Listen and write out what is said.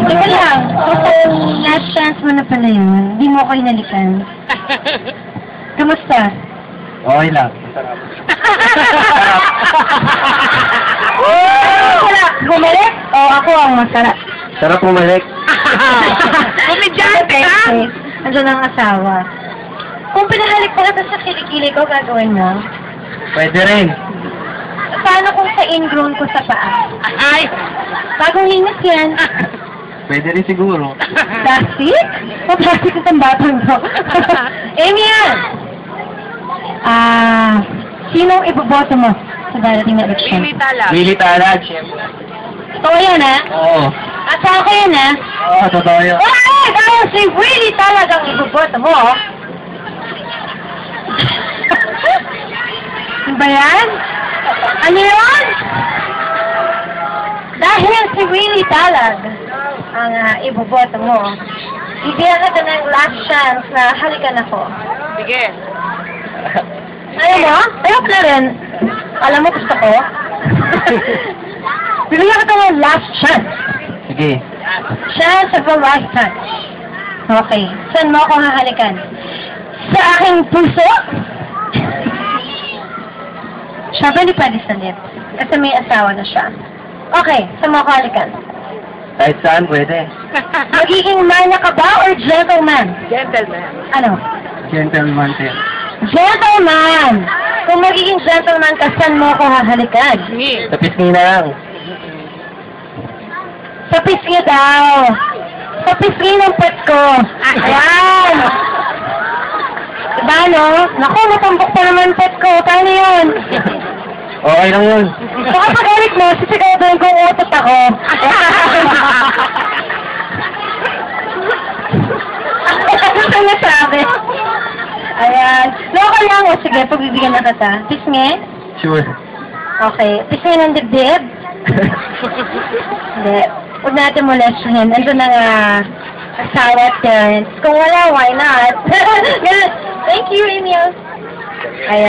Teka lang, last chance mo na pala yun. Hindi mo ako inalikan. Kamusta? Okay lang. Masarap. Bumalik? O ako ang masarap? Sarap bumalik. Kumidyante ka? Andiyan ang asawa. Kung pinahalik pala sa kilikili ko, gagawin mo? Pwede rin. Paano kung sa ingrown ko sa paa? Ay! Bagong hinas yan. Pwede rin siguro. Plastic? O plastic itong batang to? Amy yan! Sinong iboboto mo sa darating na election? Pili talag. Willie Talag, siyempre. Totoo yan, ha? Oo. Asawa ko yan, ha? Oo, totoo yun. Ay! Dahil si Willie talagang iboboto mo, oh. Ano ba yan? Ano yun? Dahil si Willie Talag ang iboboto mo, ibigyan ka ng last chance na halikan ako. Sige. Ayaw mo? Ayaw na rin. Alam mo gusto ko? Bibigyan ka ng last chance. Sige. Chance of a lifetime. Okay. Saan mo ako hahalikan? Sa aking puso? Siyempre hindi pwede sa lips. Kasi may asawa na siya. Okay. Saan mo ako halikan? Kahit saan, pwede. Magiging mana ka ba or gentleman? Gentleman. Ano? Gentleman din. Gentleman! Kung magiging gentleman ka, saan mo ako hahalikan? Sige. Sa pisngi na lang. Sa pisngi daw. Sa pisngi ng pet ko. Ayan! Diba, no? Naku, natambok pa naman pet ko. Paano yun? Okay lang yun. Baka pag-alit mo, sisiguraduhin kung utot ako. Ano nasabi? Ayan. Loko lang. O sige, pagbibigyan na kita. Pisngi? Sure. Okay. Pisngi ng dibdib? Hindi. Huwag natin molestahin. Ando na nga asawa at parents. Kung wala, why not? Thank you, Emil. Ayan.